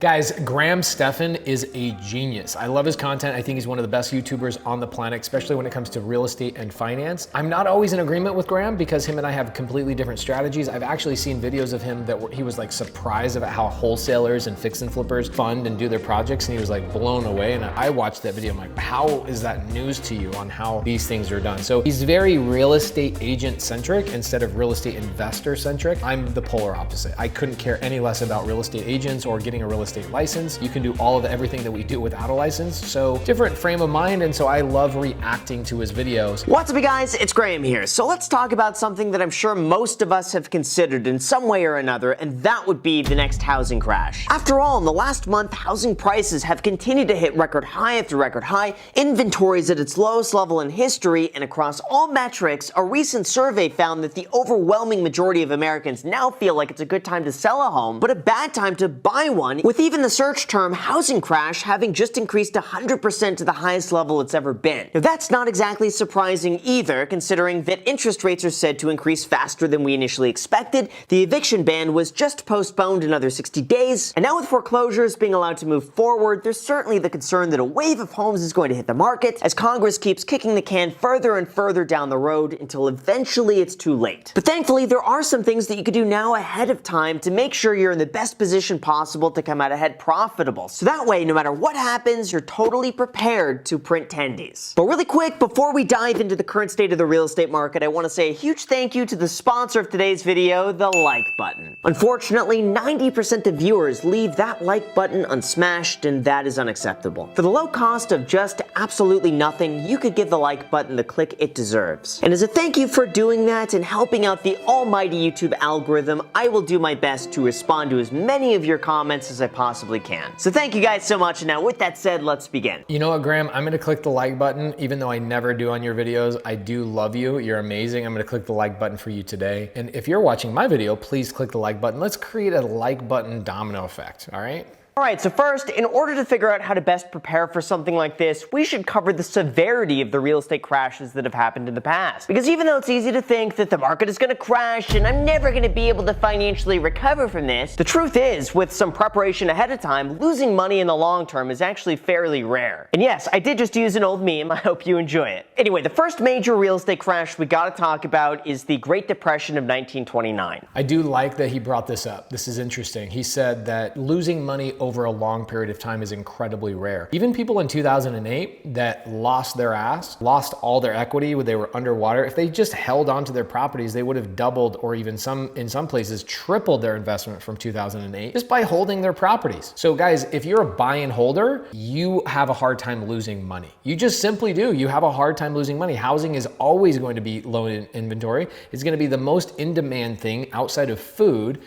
Guys, Graham Stephan is a genius. I love his content. I think he's one of the best YouTubers on the planet, especially when it comes to real estate and finance. I'm not always in agreement with Graham because him and I have completely different strategies. I've actually seen videos of him that he was like surprised about how wholesalers and fix and flippers fund and do their projects, and he was like blown away. And I watched that video, I'm like, how is that news to you on how these things are done? So he's very real estate agent centric instead of real estate investor centric. I'm the polar opposite. I couldn't care any less about real estate agents or getting a real estate license. You can do all of everything that we do without a license. So different frame of mind, and so I love reacting to his videos. What's up, you guys? It's Graham here. So let's talk about something that I'm sure most of us have considered in some way or another, and that would be the next housing crash. After all, in the last month, housing prices have continued to hit record high after record high, inventories at its lowest level in history, and across all metrics, a recent survey found that the overwhelming majority of Americans now feel like it's a good time to sell a home, but a bad time to buy one, with even the search term housing crash having just increased 100% to the highest level it's ever been. Now, that's not exactly surprising either, considering that interest rates are said to increase faster than we initially expected, the eviction ban was just postponed another 60 days, and now with foreclosures being allowed to move forward, there's certainly the concern that a wave of homes is going to hit the market as Congress keeps kicking the can further and further down the road until eventually it's too late. But thankfully, there are some things that you could do now ahead of time to make sure you're in the best position possible to come out ahead profitable. So that way, no matter what happens, you're totally prepared to print tendies. But really quick, before we dive into the current state of the real estate market, I want to say a huge thank you to the sponsor of today's video, the like button. Unfortunately, 90% of viewers leave that like button unsmashed, and that is unacceptable. For the low cost of just absolutely nothing, you could give the like button the click it deserves. And as a thank you for doing that and helping out the almighty YouTube algorithm, I will do my best to respond to as many of your comments as I possibly can. So thank you guys so much, and now with that said, let's begin. You know what, Graham? I'm gonna click the like button, even though I never do on your videos. I do love you. You're amazing. I'm gonna click the like button for you today. And if you're watching my video, please click the like button. Let's create a like button domino effect, all right? Alright, so first, in order to figure out how to best prepare for something like this, we should cover the severity of the real estate crashes that have happened in the past. Because even though it's easy to think that the market is going to crash and I'm never going to be able to financially recover from this, the truth is, with some preparation ahead of time, losing money in the long term is actually fairly rare. And yes, I did just use an old meme. I hope you enjoy it. Anyway, the first major real estate crash we gotta talk about is the Great Depression of 1929. I do like that he brought this up. This is interesting. He said that losing money over a long period of time is incredibly rare. Even people in 2008 that lost their ass, lost all their equity when they were underwater, if they just held on to their properties, they would have doubled or even in some places tripled their investment from 2008 just by holding their properties. So guys, if you're a buy and holder, you have a hard time losing money. You just simply do. You have a hard time losing money. Housing is always going to be low in inventory. It's going to be the most in-demand thing outside of food.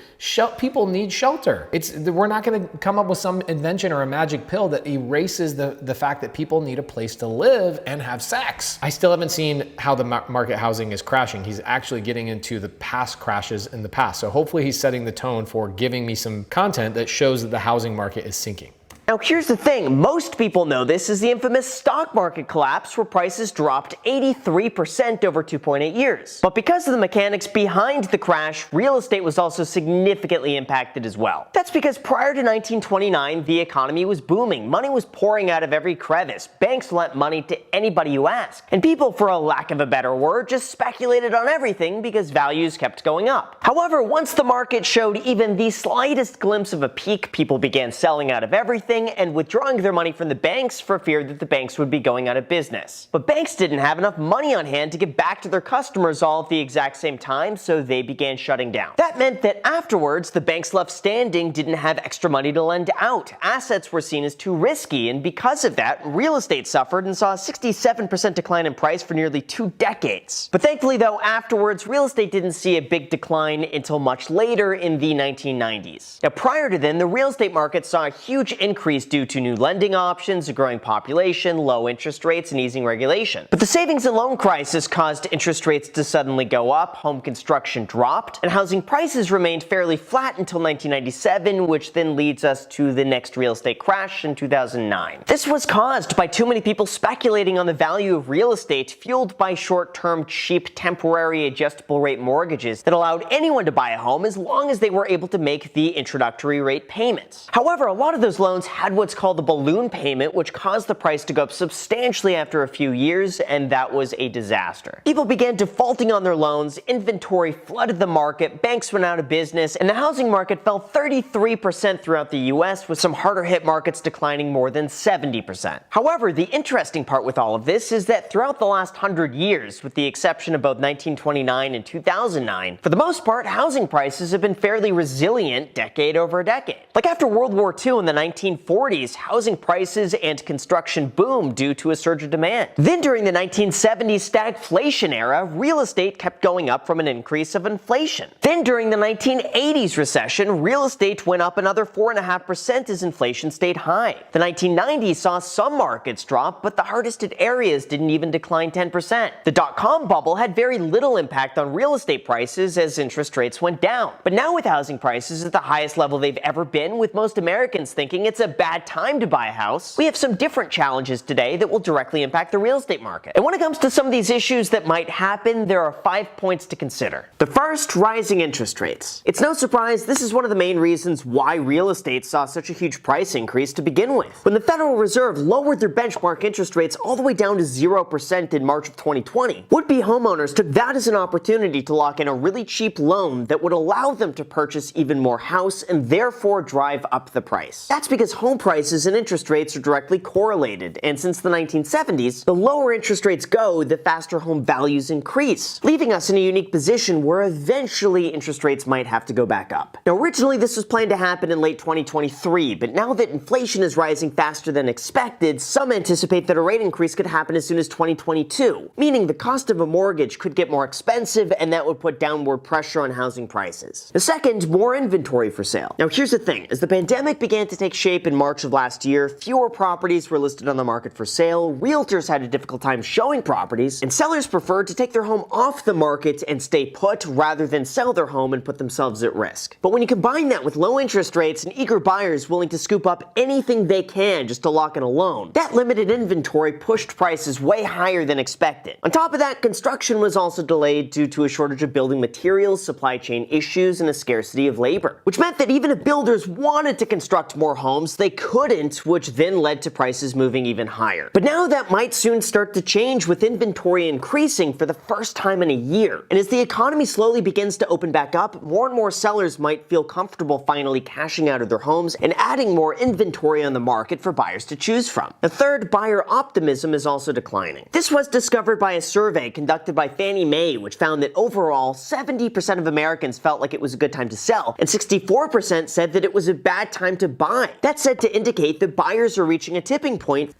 People need shelter. We're not going to come up with some invention or a magic pill that erases the fact that people need a place to live and have sex. I still haven't seen how the market housing is crashing. He's actually getting into the past crashes in the past. So hopefully he's setting the tone for giving me some content that shows that the housing market is sinking. Now here's the thing, most people know this is the infamous stock market collapse where prices dropped 83% over 2.8 years. But because of the mechanics behind the crash, real estate was also significantly impacted as well. That's because prior to 1929, the economy was booming, money was pouring out of every crevice, banks lent money to anybody who asked, and people, for a lack of a better word, just speculated on everything because values kept going up. However, once the market showed even the slightest glimpse of a peak, people began selling out of everything and withdrawing their money from the banks for fear that the banks would be going out of business. But banks didn't have enough money on hand to give back to their customers all at the exact same time, so they began shutting down. That meant that afterwards, the banks left standing didn't have extra money to lend out. Assets were seen as too risky, and because of that, real estate suffered and saw a 67% decline in price for nearly 2 decades. But thankfully though, afterwards, real estate didn't see a big decline until much later in the 1990s. Now prior to then, the real estate market saw a huge increase increased due to new lending options, a growing population, low interest rates, and easing regulation. But the savings and loan crisis caused interest rates to suddenly go up, home construction dropped, and housing prices remained fairly flat until 1997, which then leads us to the next real estate crash in 2009. This was caused by too many people speculating on the value of real estate, fueled by short-term, cheap, temporary, adjustable rate mortgages that allowed anyone to buy a home as long as they were able to make the introductory rate payments. However, a lot of those loans had what's called the balloon payment, which caused the price to go up substantially after a few years, and that was a disaster. People began defaulting on their loans, inventory flooded the market, banks went out of business, and the housing market fell 33% throughout the US, with some harder hit markets declining more than 70%. However, the interesting part with all of this is that throughout the last 100 years, with the exception of both 1929 and 2009, for the most part, housing prices have been fairly resilient decade over decade. Like after World War II in the 1940s, housing prices and construction boomed due to a surge of demand. Then during the 1970s stagflation era, real estate kept going up from an increase of inflation. Then during the 1980s recession, real estate went up another 4.5% as inflation stayed high. The 1990s saw some markets drop, but the hardest hit areas didn't even decline 10%. The dot-com bubble had very little impact on real estate prices as interest rates went down. But now with housing prices at the highest level they've ever been, with most Americans thinking it's a bad time to buy a house, we have some different challenges today that will directly impact the real estate market. And when it comes to some of these issues that might happen, there are 5 points to consider. The first, rising interest rates. It's no surprise this is one of the main reasons why real estate saw such a huge price increase to begin with. When the Federal Reserve lowered their benchmark interest rates all the way down to 0% in March of 2020, would-be homeowners took that as an opportunity to lock in a really cheap loan that would allow them to purchase even more house and therefore drive up the price. That's because home prices and interest rates are directly correlated, and since the 1970s, the lower interest rates go, the faster home values increase, leaving us in a unique position where eventually interest rates might have to go back up. Now, originally this was planned to happen in late 2023, but now that inflation is rising faster than expected, some anticipate that a rate increase could happen as soon as 2022, meaning the cost of a mortgage could get more expensive, and that would put downward pressure on housing prices. The second, more inventory for sale. Now here's the thing, as the pandemic began to take shape in March of last year, fewer properties were listed on the market for sale, realtors had a difficult time showing properties, and sellers preferred to take their home off the market and stay put rather than sell their home and put themselves at risk. But when you combine that with low interest rates and eager buyers willing to scoop up anything they can just to lock in a loan, that limited inventory pushed prices way higher than expected. On top of that, construction was also delayed due to a shortage of building materials, supply chain issues, and a scarcity of labor, which meant that even if builders wanted to construct more homes, they couldn't, which then led to prices moving even higher. But now that might soon start to change, with inventory increasing for the first time in a year. And as the economy slowly begins to open back up, more and more sellers might feel comfortable finally cashing out of their homes and adding more inventory on the market for buyers to choose from. The third, buyer optimism is also declining. This was discovered by a survey conducted by Fannie Mae, which found that overall 70% of Americans felt like it was a good time to sell, and 64% said that it was a bad time to buy. That's said to indicate that buyers are reaching a tipping point.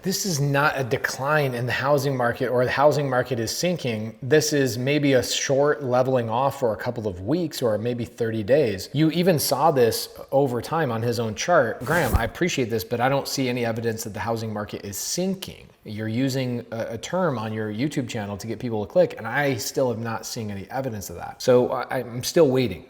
This is not a decline in the housing market or the housing market is sinking. This is maybe a short leveling off for a couple of weeks or maybe 30 days. You even saw this over time on his own chart. Graham, I appreciate this, but I don't see any evidence that the housing market is sinking. You're using a term on your YouTube channel to get people to click, and I still have not seen any evidence of that. So I'm still waiting.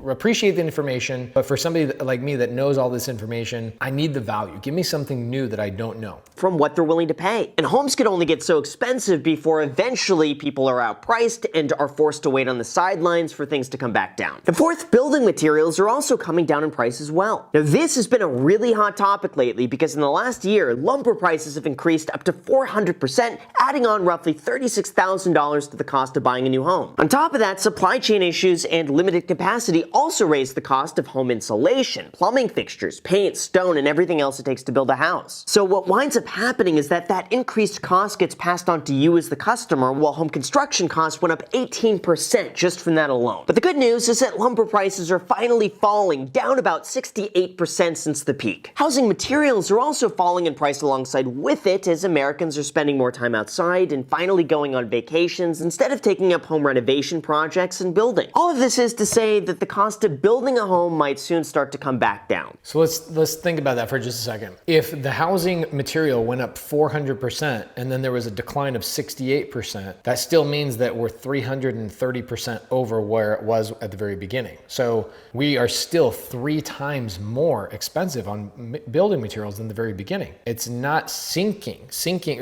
Appreciate the information, but for somebody like me that knows all this information, I need the value. Give me something new that I don't know. From what they're willing to pay. And homes can only get so expensive before eventually people are outpriced and are forced to wait on the sidelines for things to come back down. The fourth, building materials are also coming down in price as well. Now this has been a really hot topic lately because in the last year, lumber prices have increased up to 400%, adding on roughly $36,000 to the cost of buying a new home. On top of that, supply chain issues and limited capacity also raise the cost of home insulation, plumbing fixtures, paint, stone, and everything else it takes to build a house. So what winds up happening is that increased cost gets passed on to you as the customer, while home construction costs went up 18% just from that alone. But the good news is that lumber prices are finally falling, down about 68% since the peak. Housing materials are also falling in price alongside with it, is Americans are spending more time outside and finally going on vacations instead of taking up home renovation projects and building. All of this is to say that the cost of building a home might soon start to come back down. So let's think about that for just a second. If the housing material went up 400% and then there was a decline of 68%, that still means that we're 330% over where it was at the very beginning. So we are still 3 times more expensive on building materials than the very beginning. It's not sinking.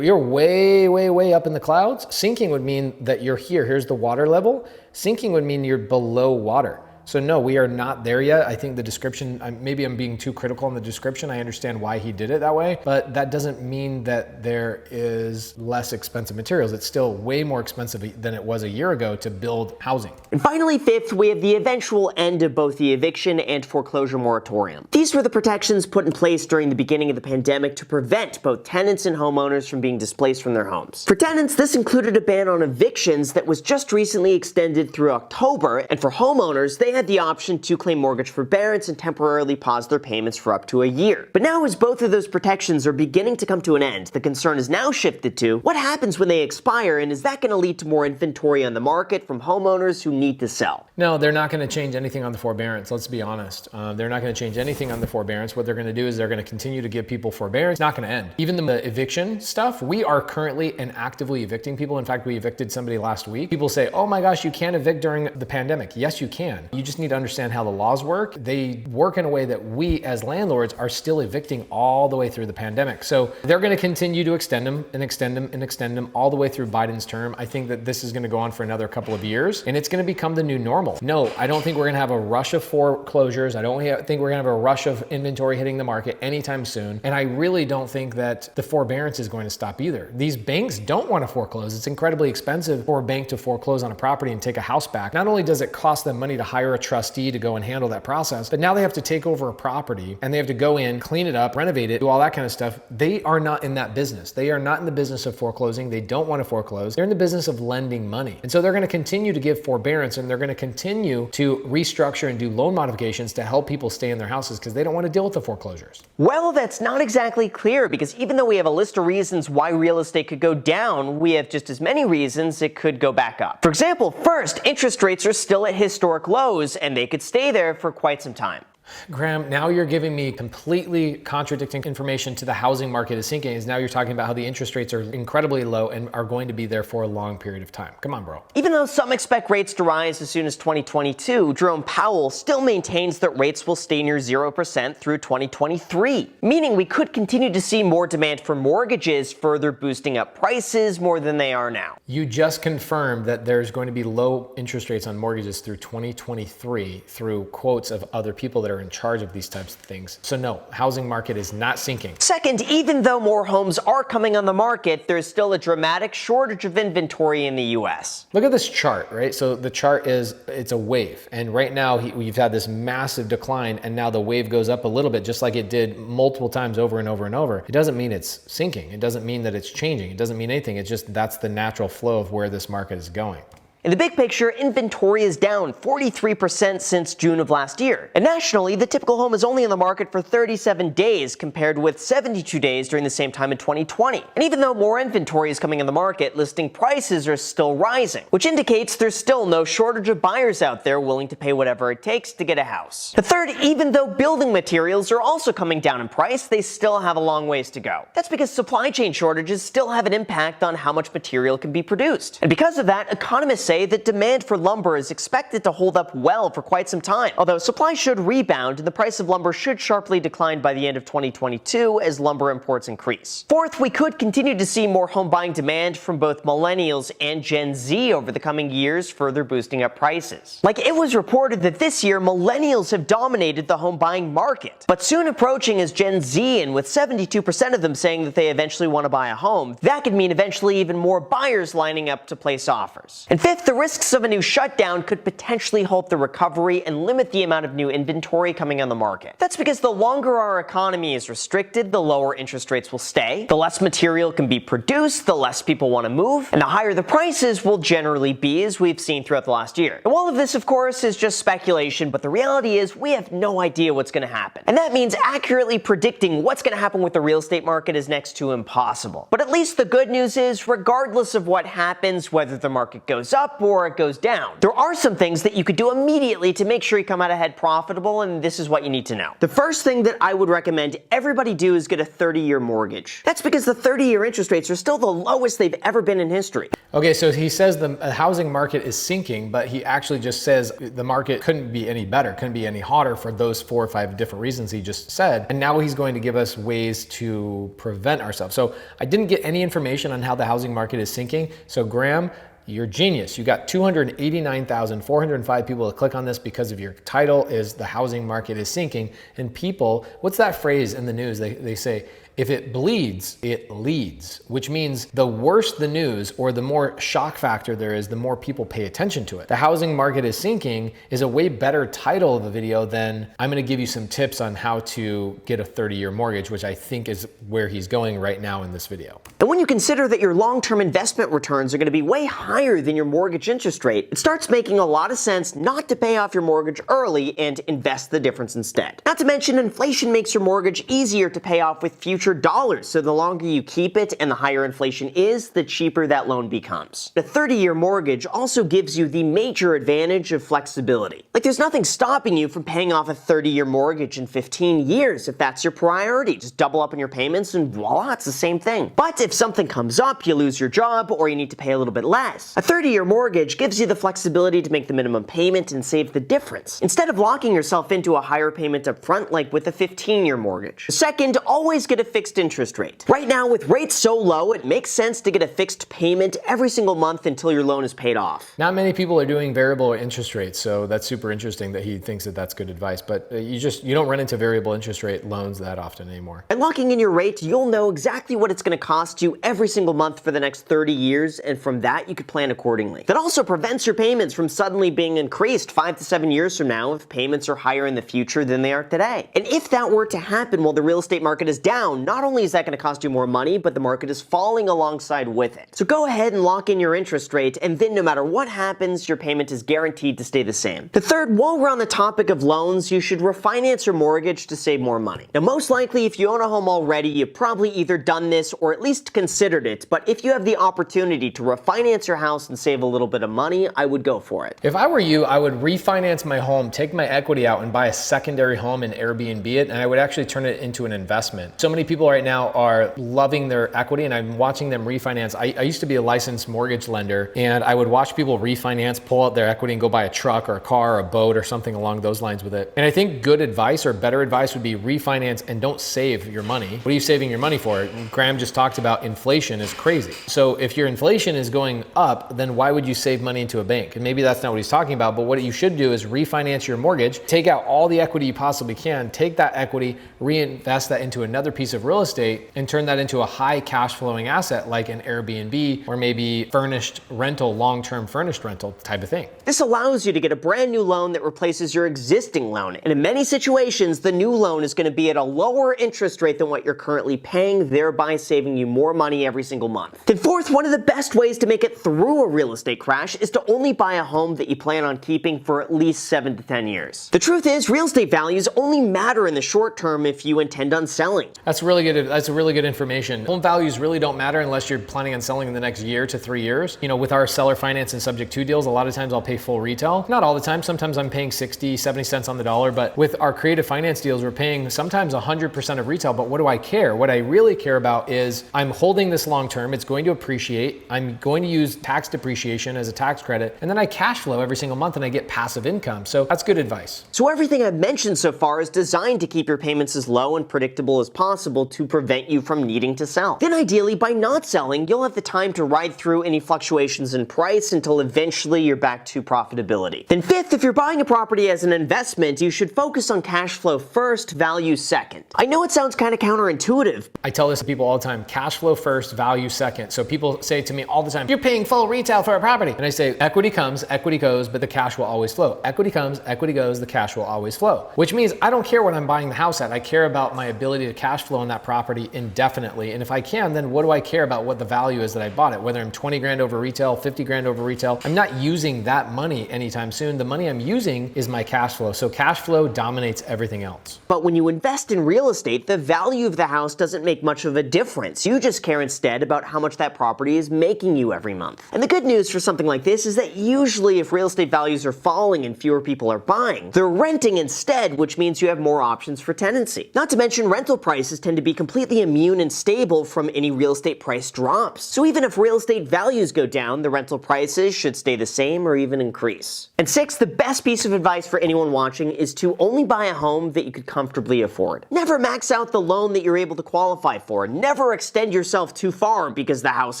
You're way, way, way up in the clouds. Sinking would mean that you're here. Here's the water level. Sinking would mean you're below water. So no, we are not there yet. I think the description, maybe I'm being too critical in the description. I understand why he did it that way, but that doesn't mean that there is less expensive materials. It's still way more expensive than it was a year ago to build housing. And finally, fifth, we have the eventual end of both the eviction and foreclosure moratorium. These were the protections put in place during the beginning of the pandemic to prevent both tenants and homeowners from being displaced from their homes. For tenants, this included a ban on evictions that was just recently extended through October, and for homeowners, they had the option to claim mortgage forbearance and temporarily pause their payments for up to a year. But now, as both of those protections are beginning to come to an end, the concern is now shifted to what happens when they expire, and is that going to lead to more inventory on the market from homeowners who need to sell? No, they're not going to change anything on the forbearance. Let's be honest. They're not going to change anything on the forbearance. What they're going to do is they're going to continue to give people forbearance. It's not going to end. Even the eviction stuff, we are currently and actively evicting people. In fact, we evicted somebody last week. People say, oh my gosh, you can't evict during the pandemic. Yes, you can. You just need to understand how the laws work. They work in a way that we as landlords are still evicting all the way through the pandemic. So they're going to continue to extend them and extend them and extend them all the way through Biden's term. I think that this is going to go on for another couple of years, and it's going to become the new normal. No, I don't think we're going to have a rush of foreclosures. I don't think we're going to have a rush of inventory hitting the market anytime soon. And I really don't think that the forbearance is going to stop either. These banks don't want to foreclose. It's incredibly expensive for a bank to foreclose on a property and take a house back. Not only does it cost them money to hire a trustee to go and handle that process, but now they have to take over a property and they have to go in, clean it up, renovate it, do all that kind of stuff. They are not in that business. They are not in the business of foreclosing. They don't want to foreclose. They're in the business of lending money. And so they're going to continue to give forbearance, and they're going to continue to restructure and do loan modifications to help people stay in their houses because they don't want to deal with the foreclosures. Well, that's not exactly clear, because even though we have a list of reasons why real estate could go down, we have just as many reasons it could go back up. For example, first, interest rates are still at historic lows, and they could stay there for quite some time. Graham, now you're giving me completely contradicting information to the housing market is sinking. Is now you're talking about how the interest rates are incredibly low and are going to be there for a long period of time. Come on, bro. Even though some expect rates to rise as soon as 2022, Jerome Powell still maintains that rates will stay near 0% through 2023, meaning we could continue to see more demand for mortgages, further boosting up prices more than they are now. You just confirmed that there's going to be low interest rates on mortgages through 2023 through quotes of other people that are in charge of these types of things. So no, housing market is not sinking. Second, even though more homes are coming on the market, there's still a dramatic shortage of inventory in the US. Look at this chart, right? So the chart it's a wave. And right now we've had this massive decline, and now the wave goes up a little bit, just like it did multiple times over and over and over. It doesn't mean it's sinking. It doesn't mean that it's changing. It doesn't mean anything. It's just that's the natural flow of where this market is going. In the big picture, inventory is down 43% since June of last year. And nationally, the typical home is only on the market for 37 days compared with 72 days during the same time in 2020. And even though more inventory is coming on the market, listing prices are still rising, which indicates there's still no shortage of buyers out there willing to pay whatever it takes to get a house. The third, even though building materials are also coming down in price, they still have a long ways to go. That's because supply chain shortages still have an impact on how much material can be produced. And because of that, economists say that demand for lumber is expected to hold up well for quite some time, although supply should rebound and the price of lumber should sharply decline by the end of 2022 as lumber imports increase. Fourth, we could continue to see more home buying demand from both millennials and Gen Z over the coming years, further boosting up prices. Like, it was reported that this year millennials have dominated the home buying market, but soon approaching is Gen Z, and with 72% of them saying that they eventually want to buy a home, that could mean eventually even more buyers lining up to place offers. And fifth, if the risks of a new shutdown could potentially halt the recovery and limit the amount of new inventory coming on the market. That's because the longer our economy is restricted, the lower interest rates will stay, the less material can be produced, the less people want to move, and the higher the prices will generally be, as we've seen throughout the last year. Now, all of this, of course, is just speculation, but the reality is we have no idea what's going to happen. And that means accurately predicting what's going to happen with the real estate market is next to impossible. But at least the good news is, regardless of what happens, whether the market goes up or it goes down, there are some things that you could do immediately to make sure you come out ahead profitable, and this is what you need to know. The first thing that I would recommend everybody do is get a 30-year mortgage. That's because the 30-year interest rates are still the lowest they've ever been in history. Okay, so he says the housing market is sinking, but he actually just says the market couldn't be any better, couldn't be any hotter for those 4 or 5 different reasons he just said. And now he's going to give us ways to prevent ourselves. So I didn't get any information on how the housing market is sinking. So Graham, you're genius. You got 289,405 people to click on this because of your title is the housing market is sinking. And people, what's that phrase in the news? They say, if it bleeds, it leads, which means the worse the news or the more shock factor there is, the more people pay attention to it. The housing market is sinking is a way better title of a video than I'm going to give you some tips on how to get a 30-year mortgage, which I think is where he's going right now in this video. And when you consider that your long-term investment returns are going to be way higher than your mortgage interest rate, it starts making a lot of sense not to pay off your mortgage early and invest the difference instead. Not to mention, inflation makes your mortgage easier to pay off with future dollars, so the longer you keep it and the higher inflation is, the cheaper that loan becomes. The 30-year mortgage also gives you the major advantage of flexibility. Like, there's nothing stopping you from paying off a 30-year mortgage in 15 years if that's your priority. Just double up on your payments and voila, it's the same thing. But if something comes up, you lose your job, or you need to pay a little bit less, a 30-year mortgage gives you the flexibility to make the minimum payment and save the difference, instead of locking yourself into a higher payment up front like with a 15-year mortgage. Second, always get a fixed interest rate. Right now, with rates so low, it makes sense to get a fixed payment every single month until your loan is paid off. Not many people are doing variable interest rates, so that's super interesting that he thinks that that's good advice, but you don't run into variable interest rate loans that often anymore. And locking in your rate, you'll know exactly what it's going to cost you every single month for the next 30 years, and from that, you could plan accordingly. That also prevents your payments from suddenly being increased 5 to 7 years from now if payments are higher in the future than they are today. And if that were to happen while the real estate market is down, not only is that going to cost you more money, but the market is falling alongside with it. So go ahead and lock in your interest rate, and then no matter what happens, your payment is guaranteed to stay the same. The third, while we're on the topic of loans, you should refinance your mortgage to save more money. Now, most likely, if you own a home already, you've probably either done this or at least considered it, but if you have the opportunity to refinance your house and save a little bit of money, I would go for it. If I were you, I would refinance my home, take my equity out and buy a secondary home and Airbnb it, and I would actually turn it into an investment. So many people right now are loving their equity, and I'm watching them refinance. I used to be a licensed mortgage lender, and I would watch people refinance, pull out their equity and go buy a truck or a car or a boat or something along those lines with it. And I think good advice or better advice would be refinance and don't save your money. What are you saving your money for? Graham just talked about inflation is crazy. So if your inflation is going up, then why would you save money into a bank? And maybe that's not what he's talking about, but what you should do is refinance your mortgage, take out all the equity you possibly can, take that equity, reinvest that into another piece of real estate, and turn that into a high cash flowing asset like an Airbnb or maybe furnished rental, long-term furnished rental type of thing. This allows you to get a brand new loan that replaces your existing loan. And in many situations, the new loan is going to be at a lower interest rate than what you're currently paying, thereby saving you more money every single month. Then fourth, one of the best ways to make it through a real estate crash is to only buy a home that you plan on keeping for at least 7 to 10 years. The truth is, real estate values only matter in the short term if you intend on selling. That's really good information. Home values really don't matter unless you're planning on selling in the next year to 3 years. You know, with our seller finance and subject to deals, a lot of times I'll pay full retail. Not all the time. Sometimes I'm paying 60, 70 cents on the dollar, but with our creative finance deals, we're paying sometimes 100% of retail. But what do I care? What I really care about is I'm holding this long term. It's going to appreciate. I'm going to use tax depreciation as a tax credit, and then I cash flow every single month and I get passive income. So that's good advice. So everything I've mentioned so far is designed to keep your payments as low and predictable as possible possible to prevent you from needing to sell. Then ideally, by not selling, you'll have the time to ride through any fluctuations in price until eventually you're back to profitability. Then fifth, if you're buying a property as an investment, you should focus on cash flow first, value second. I know it sounds kind of counterintuitive. I tell this to people all the time, cash flow first, value second. So people say to me all the time, you're paying full retail for a property. And I say, equity comes, equity goes, but the cash will always flow. Equity comes, equity goes, the cash will always flow. Which means I don't care what I'm buying the house at. I care about my ability to cash flow on that property indefinitely. And if I can, then what do I care about what the value is that I bought it? Whether I'm 20 grand over retail, 50 grand over retail, I'm not using that money anytime soon. The money I'm using is my cash flow. So cash flow dominates everything else. But when you invest in real estate, the value of the house doesn't make much of a difference. You just care instead about how much that property is making you every month. And the good news for something like this is that usually if real estate values are falling and fewer people are buying, they're renting instead, which means you have more options for tenancy. Not to mention rental prices tend to be completely immune and stable from any real estate price drops. So even if real estate values go down, the rental prices should stay the same or even increase. And sixth, the best piece of advice for anyone watching is to only buy a home that you could comfortably afford. Never max out the loan that you're able to qualify for. Never extend yourself too far because the house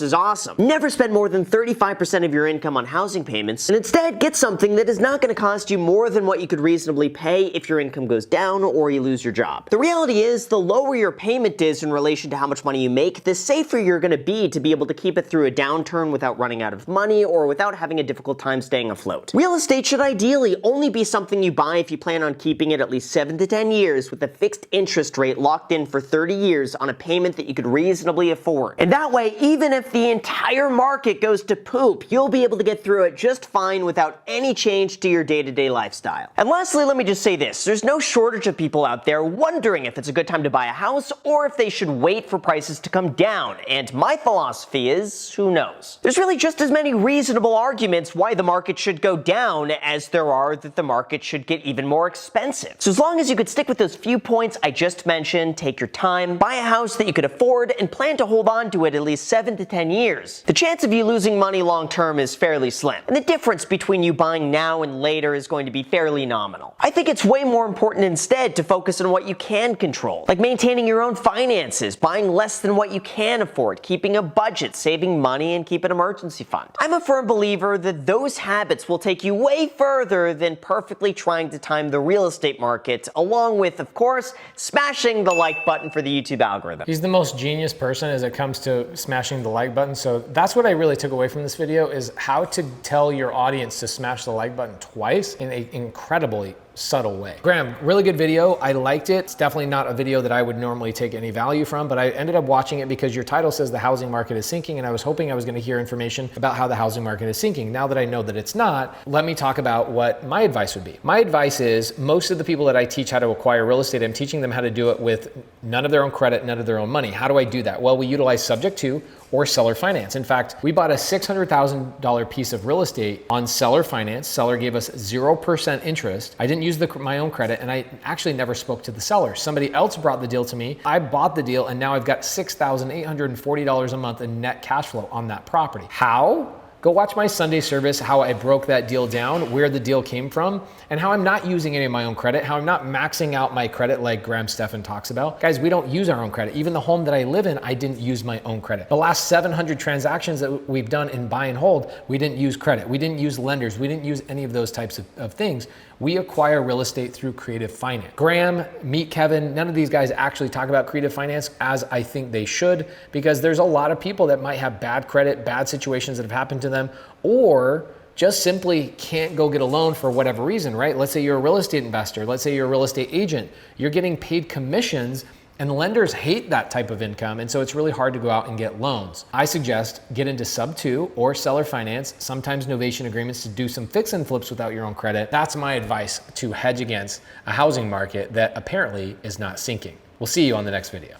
is awesome. Never spend more than 35% of your income on housing payments, and instead get something that is not going to cost you more than what you could reasonably pay if your income goes down or you lose your job. The reality is, the lower your payment is in relation to how much money you make, the safer you're going to be able to keep it through a downturn without running out of money or without having a difficult time staying afloat. Real estate should ideally only be something you buy if you plan on keeping it at least 7 to 10 years with a fixed interest rate locked in for 30 years on a payment that you could reasonably afford. And that way, even if the entire market goes to poop, you'll be able to get through it just fine without any change to your day-to-day lifestyle. And lastly, let me just say this. There's no shortage of people out there wondering if it's a good time to buy a house or if they should wait for prices to come down. And my philosophy is, who knows? There's really just as many reasonable arguments why the market should go down as there are that the market should get even more expensive. So as long as you could stick with those few points I just mentioned, take your time, buy a house that you could afford, and plan to hold on to it at least 7 to 10 years, the chance of you losing money long term is fairly slim. And the difference between you buying now and later is going to be fairly nominal. I think it's way more important instead to focus on what you can control, like maintaining your own finances, buying less than what you can afford, keeping a budget, saving money, and keep an emergency fund. I'm a firm believer that those habits will take you way further than perfectly trying to time the real estate market, along with, of course, smashing the like button for the YouTube algorithm. He's the most genius person as it comes to smashing the like button. So that's what I really took away from this video, is how to tell your audience to smash the like button twice in an incredibly subtle way. Graham, really good video. I liked it. It's definitely not a video that I would normally take any value from, but I ended up watching it because your title says the housing market is sinking, and I was hoping I was going to hear information about how the housing market is sinking. Now that I know that it's not, let me talk about what my advice would be. My advice is, most of the people that I teach how to acquire real estate, I'm teaching them how to do it with none of their own credit, none of their own money. How do I do that? Well, we utilize Subject To or seller finance. In fact, we bought a $600,000 piece of real estate on seller finance. Seller gave us 0% interest. I didn't use my own credit, and I actually never spoke to the seller. Somebody else brought the deal to me. I bought the deal, and now I've got $6,840 a month in net cash flow on that property. How? Go watch my Sunday service, how I broke that deal down, where the deal came from, and how I'm not using any of my own credit, how I'm not maxing out my credit like Graham Stephan talks about. Guys, we don't use our own credit. Even the home that I live in, I didn't use my own credit. The last 700 transactions that we've done in buy and hold, we didn't use credit. We didn't use lenders. We didn't use any of those types of things. We acquire real estate through creative finance. Graham, meet Kevin, none of these guys actually talk about creative finance as I think they should, because there's a lot of people that might have bad credit, bad situations that have happened to them, or just simply can't go get a loan for whatever reason, right? Let's say you're a real estate investor. Let's say you're a real estate agent. You're getting paid commissions, and lenders hate that type of income, and so it's really hard to go out and get loans. I suggest get into Subto or seller finance, sometimes novation agreements to do some fix and flips without your own credit. That's my advice to hedge against a housing market that apparently is not sinking. We'll see you on the next video.